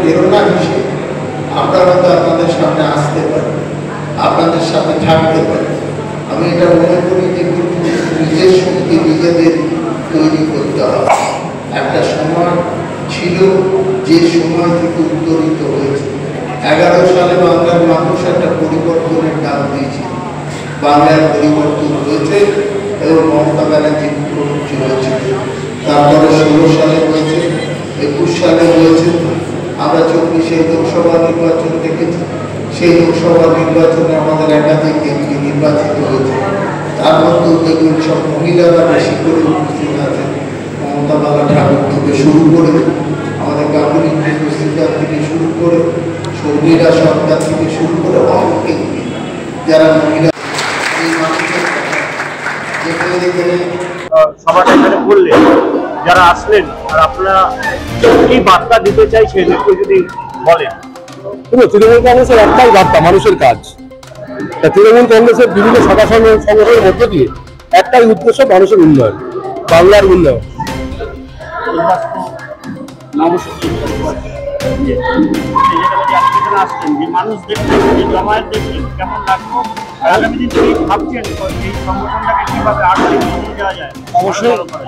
প্রেরণা হিসেবে আমরা হয়তো আপনাদের সামনে আসতে পারি, আপনাদের সামনে থাকতে পারি। আমি এটা মনে করি যে কিন্তু নিজের শক্তি নিজেদের তৈরি করতে হবে। একটা সময় ছিল যে সময় থেকে উত্তরিত হয়েছে। 11 সালে বাংলার মানুষ একটা পরিবর্তনের ডাক দিয়েছে। বাংলার পরিবর্তন হয়েছে এবং মমতা ব্যানার্জির মুখ্যমন্ত্রী হয়েছে। তারপরে 16 সালে হয়েছে, 21 সালে হয়েছে। আমরা 24-এ লোকসভা নির্বাচন দেখেছি। সেই লোকসভা নির্বাচনে আমাদের একাধিক এমপি নির্বাচিত হয়েছে। তার মধ্যে দেখুন সব মহিলারা বেশি করে উপস্থিত আছেন। মমতা বালা ঠাকুর থেকে শুরু করে, আমাদের কাকুরি উপস্থিতার থেকে শুরু করে, শর্মিলা সরকার থেকে শুরু করে অনেকে যারা মহিলা এই মানুষের সবাই এখানে বললেন, যারা আসলেন আর আপনারা কি বার্তা দিতে চাইছেন একটু যদি বলেন। তৃণমূল কংগ্রেসের একটাই বার্তা, মানুষের কাজ। তৃণমূল কংগ্রেসের বিভিন্ন শাখা সংগঠনের মধ্য দিয়ে একটাই উদ্দেশ্য, মানুষের উন্নয়ন, বাংলার উন্নয়ন। মানুষ দেখছেন, জমায়েত দেখছেন, কেমন লাগলো? আগামী দিন কি ভাবছেন এই সংগঠনটাকে কিভাবে আরো এগিয়ে নিয়ে যাওয়া যায়?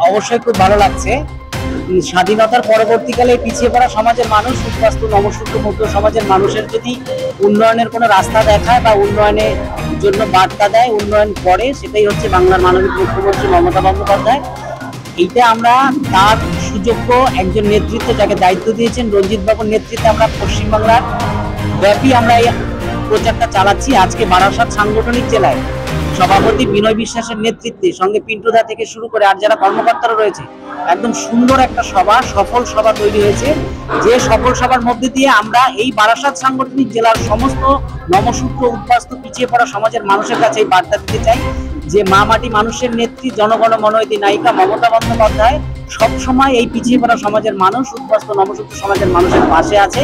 অবশ্যই খুব ভালো লাগছে। স্বাধীনতার পরবর্তীকালে পিছিয়ে পড়া সমাজের মানুষ, উদ্বাস্তু নমশূদ্র মধ্য সমাজের মানুষের যদি উন্নয়নের কোনো রাস্তা দেখায় বা উন্নয়নের জন্য বার্তা দেয়, উন্নয়ন করে, সেটাই হচ্ছে বাংলার মাননীয় মুখ্যমন্ত্রী মমতা বন্দ্যোপাধ্যায়। এইটা আমরা তার সুযোগ্য একজন নেতৃত্ব, যাকে দায়িত্ব দিয়েছেন রঞ্জিত বাবুর নেতৃত্বে, আমরা পশ্চিমবাংলার ব্যাপী আমরা এই প্রচারটা চালাচ্ছি। আজকে বারাসাত সাংগঠনিক জেলায় সভাপতি বিনয় বিশ্বাসের নেতৃত্বে, সঙ্গে পিন্টুদা থেকে শুরু করে আর যারা কর্মকর্তারা রয়েছে, একদম সুন্দর একটা সভা, সফল সভা তৈরি হয়েছে। যে সফল সভার মধ্যে দিয়ে আমরা এই বারাসাত সাংগঠনিক জেলার সমস্ত নমশূদ্র উদ্বাস্তু পিছিয়ে পড়া সমাজের মানুষের কাছে এই বার্তা দিতে চাই যে মা মাটি মানুষের নেত্রী, জনগণ মনোনীত নায়িকা মমতা বন্দ্যোপাধ্যায় সবসময় এই পিছিয়ে পড়া সমাজের মানুষ, উদ্বাস্তু নমশূদ্র সমাজের মানুষের পাশে আছে।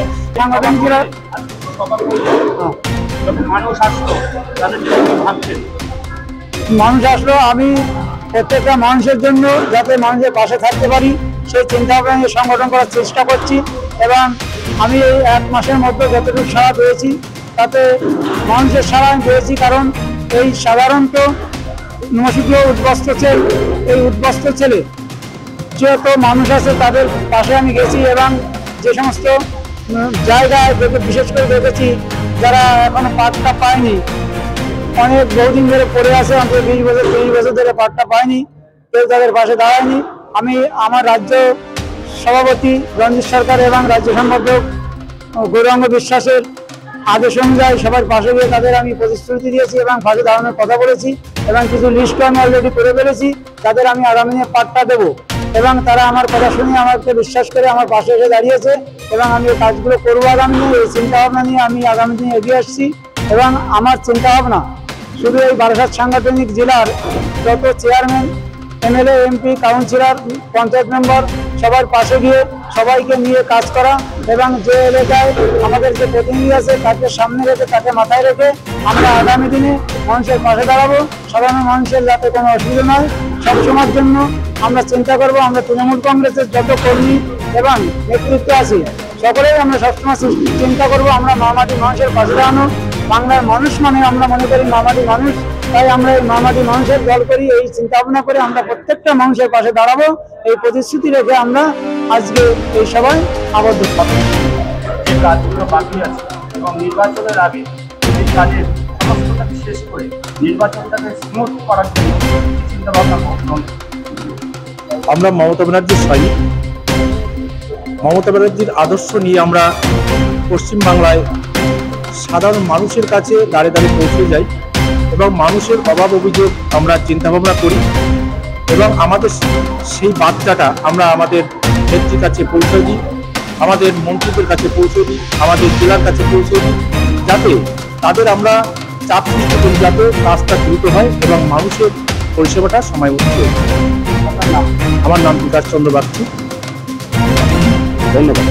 মানুষ আসলো, আমি প্রত্যেকটা মানুষের জন্য যাতে মানুষের পাশে থাকতে পারি সেই চিন্তা ভাবনা নিয়ে সংগঠন করার চেষ্টা করছি। এবং আমি এই 1 মাসের মধ্যে যতটুকু সাড়া পেয়েছি তাতে মানুষের সাড়া আমি পেয়েছি। কারণ এই সাধারণত নমশূদ্র উদ্বাস্তু ছেলে যত মানুষ আছে তাদের পাশে আমি গেছি এবং যে সমস্ত জায়গায় বিশেষ করে দেখেছি যারা এখনো পাটটা পায়নি, অনেক বহুদিন ধরে পড়ে আছে, অন্তত 20 বছর 30 বছর ধরে পাটটা পায়নি, কেউ তাদের পাশে দাঁড়ায়নি। আমি আমার রাজ্য সভাপতি রঞ্জিত সরকার এবং রাজ্য সম্পাদক গৌরাঙ্গ বিশ্বাসের আদেশ অনুযায়ী সবার পাশে গিয়ে তাদের আমি প্রতিশ্রুতি দিয়েছি এবং পাশে দাঁড়ানোর কথা বলেছি এবং কিছু লিস্ট আমি অলরেডি করে ফেলেছি। তাদের আমি আগামী দিনে পাটটা দেবো এবং তারা আমার কথা শুনে আমাকে বিশ্বাস করে আমার পাশে এসে দাঁড়িয়েছে এবং আমি এই কাজগুলো করবো আগামী দিনে। এই চিন্তাভাবনা নিয়ে আমি আগামী দিনে এগিয়ে আসছি এবং আমার চিন্তাভাবনা শুধু এই বারাসাত সাংগঠনিক জেলার যত chairman, MLA, MP, councillor, panchayat member সবার পাশে গিয়ে সবাইকে নিয়ে কাজ করা এবং যে এলাকায় আমাদের যে প্রতিনিধি আছে তাকে সামনে রেখে, তাকে মাথায় রেখে আমরা আগামী দিনে মানুষের পাশে দাঁড়াবো। সাধারণ মানুষের যাতে কোনো অসুবিধা নয় সবসময়ের জন্য আমরা চিন্তা করব। আমরা তৃণমূল কংগ্রেসের যত কর্মী এবং নেতৃত্ব আছি সকলেই আমরা সবসময় চিন্তা করব আমরা মামাটি মানুষের পাশে দাঁড়ানো। বাংলার মানুষ মানে আমরা মনে করি মামাটি মানুষ, তাই আমরা এই মামাটি মানুষের দল করি। এই চিন্তা ভাবনা করে আমরা প্রত্যেকটা মানুষের পাশে দাঁড়াবো, এই প্রতিশ্রুতি রেখে আমরা আজকে এই সভায় আবদ্ধ থাকবো। যে কাজগুলো বাকি আছে এবং নির্বাচনের আগে এই কাজের সমস্তটাকে শেষ করে নির্বাচনটাকে স্মুথ করার জন্য চিন্তা ভাবনা করুন। আমরা মমতা ব্যানার্জির সৈনিক। মমতা ব্যানার্জির আদর্শ নিয়ে আমরা পশ্চিমবাংলায় সাধারণ মানুষের কাছে দাঁড়ে দাঁড়িয়ে পৌঁছে যাই এবং মানুষের অভাব অভিযোগ আমরা চিন্তাভাবনা করি এবং আমাদের সেই বার্তাটা আমরা আমাদের নেত্রীর কাছে পৌঁছে দিই, আমাদের মন্ত্রীদের কাছে পৌঁছে দিই, আমাদের জেলার কাছে পৌঁছে দিই, যাতে তাদের আমরা চাপ সৃষ্টি করি যাতে কাজটা দ্রুত হয় এবং মানুষের পরিষেবাটা সময়মতো হয়। আমার নাম বিকাশ চন্দ্র বাগচি। ধন্যবাদ।